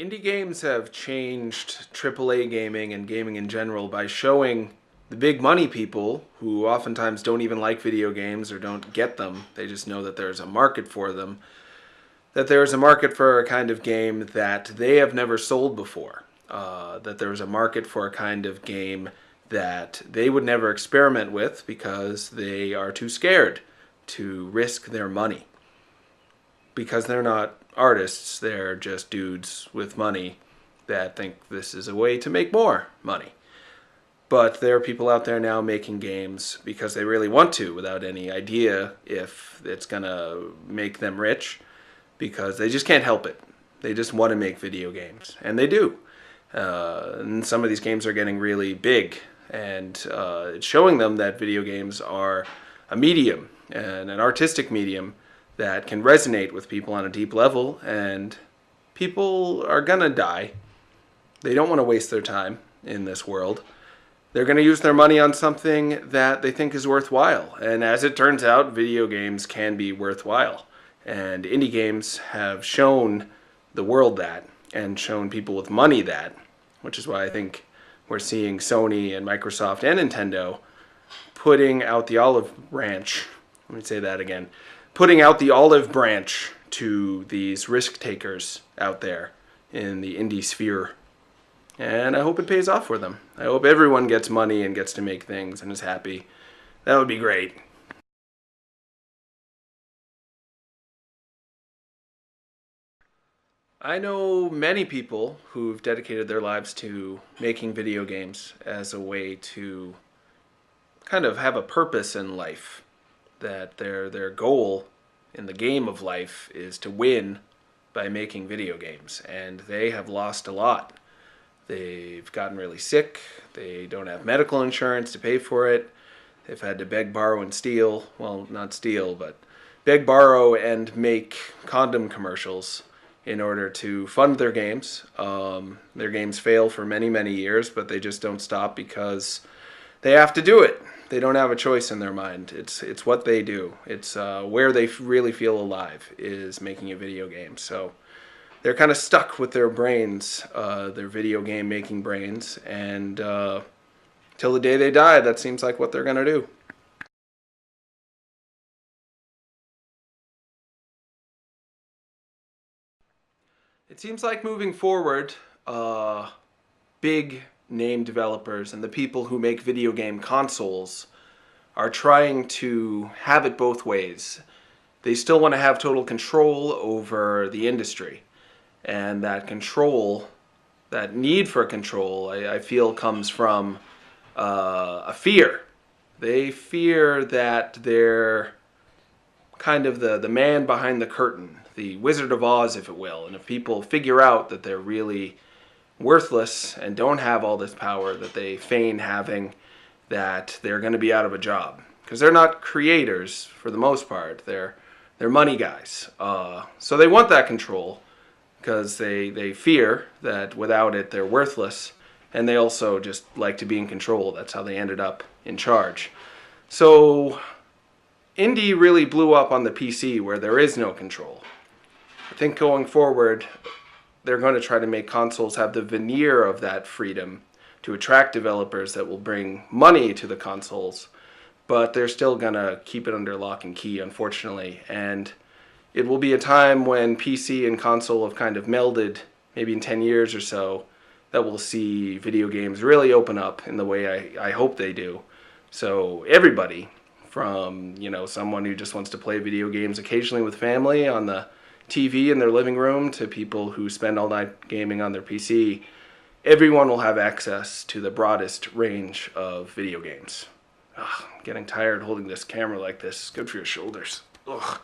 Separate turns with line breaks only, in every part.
Indie games have changed AAA gaming and gaming in general by showing the big money people who oftentimes don't even like video games or don't get them, they just know that there's a market for them, that there's a market for a kind of game that they have never sold before, that there's a market for a kind of game that they would never experiment with because they are too scared to risk their money. Because they're not artists, they're just dudes with money that think this is a way to make more money. But there are people out there now making games because they really want to, without any idea if it's gonna make them rich, because they just can't help it. They just want to make video games, and they do. And some of these games are getting really big, and it's showing them that video games are a medium, and an artistic medium, that can resonate with people on a deep level, and people are gonna die. They don't want to waste their time in this world. They're going to use their money on something that they think is worthwhile. And as it turns out, video games can be worthwhile. And indie games have shown the world that, and shown people with money that, which is why I think we're seeing Sony and Microsoft and Nintendo putting out the olive branch. Let me say that again. Putting out the olive branch to these risk takers out there in the indie sphere. And I hope it pays off for them. I hope everyone gets money and gets to make things and is happy. That would be great. I know many people who've dedicated their lives to making video games as a way to kind of have a purpose in life. That their goal in the game of life is to win by making video games. And they have lost a lot. They've gotten really sick, they don't have medical insurance to pay for it, they've had to beg, borrow, and steal, well, not steal, but beg, borrow, and make condom commercials in order to fund their games. Their games fail for many, many years, but they just don't stop because they have to do it. They don't have a choice in their mind. It's what they do. It's where they really feel alive, is making a video game. So they're kind of stuck with their brains, their video game making brains, and till the day they die, that seems like what they're going to do. It seems like moving forward, big name developers and the people who make video game consoles are trying to have it both ways. They still want to have total control over the industry. And that control, that need for control, I feel comes from a fear. They fear that they're kind of the man behind the curtain, the Wizard of Oz, if it will. And if people figure out that they're really worthless and don't have all this power that they feign having, that they're going to be out of a job. Because they're not creators, for the most part. They're money guys. So they want that control, because they fear that without it they're worthless, and they also just like to be in control. That's how they ended up in charge. So indie really blew up on the PC where there is no control. I think going forward they're going to try to make consoles have the veneer of that freedom to attract developers that will bring money to the consoles, but they're still going to keep it under lock and key, unfortunately. And it will be a time when PC and console have kind of melded, maybe in 10 years or so, that we'll see video games really open up in the way I hope they do. So everybody, from someone who just wants to play video games occasionally with family on the TV in their living room, to people who spend all night gaming on their PC, everyone will have access to the broadest range of video games. Ugh, I'm getting tired holding this camera like this. It's good for your shoulders. Ugh.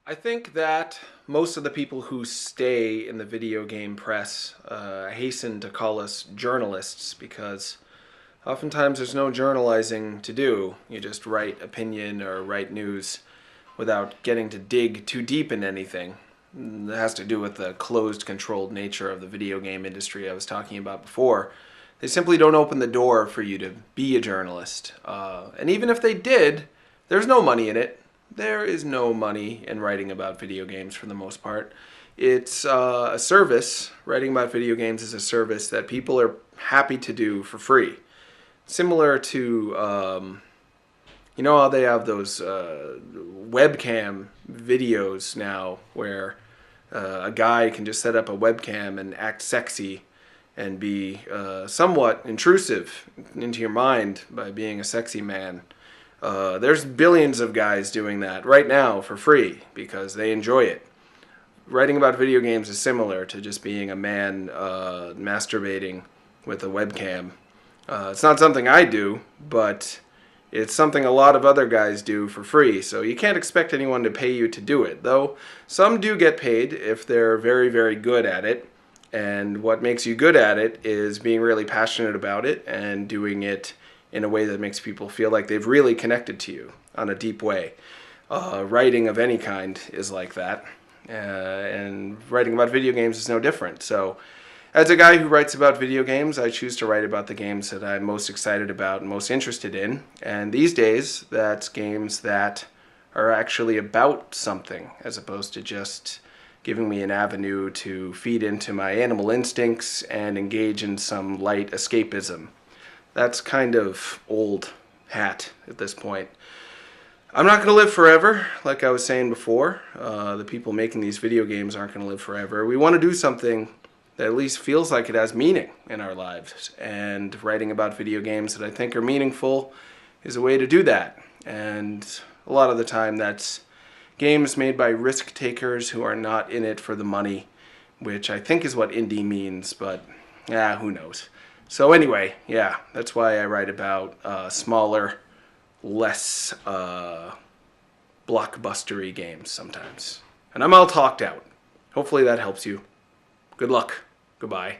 I think that most of the people who stay in the video game press hasten to call us journalists, because oftentimes there's no journalizing to do. You just write opinion or write news without getting to dig too deep in anything. It has to do with the closed, controlled nature of the video game industry I was talking about before. They simply don't open the door for you to be a journalist. And even if they did, there's no money in it. There is no money in writing about video games for the most part. It's a service. Writing about video games is a service that people are happy to do for free. Similar to, you know how they have those webcam videos now where a guy can just set up a webcam and act sexy and be somewhat intrusive into your mind by being a sexy man. There's billions of guys doing that right now for free because they enjoy it. Writing about video games is similar to just being a man masturbating with a webcam. It's not something I do, but it's something a lot of other guys do for free, so you can't expect anyone to pay you to do it, though some do get paid if they're very, very good at it. And what makes you good at it is being really passionate about it and doing it in a way that makes people feel like they've really connected to you on a deep way. Writing of any kind is like that, and writing about video games is no different. So as a guy who writes about video games, I choose to write about the games that I'm most excited about and most interested in. And these days, that's games that are actually about something as opposed to just giving me an avenue to feed into my animal instincts and engage in some light escapism. That's kind of old hat at this point. I'm not going to live forever, like I was saying before. The people making these video games aren't going to live forever. We want to do something that at least feels like it has meaning in our lives. And writing about video games that I think are meaningful is a way to do that. And a lot of the time that's games made by risk takers who are not in it for the money, which I think is what indie means, but who knows. So anyway, yeah, that's why I write about smaller, less blockbustery games sometimes. And I'm all talked out. Hopefully that helps you. Good luck. Goodbye.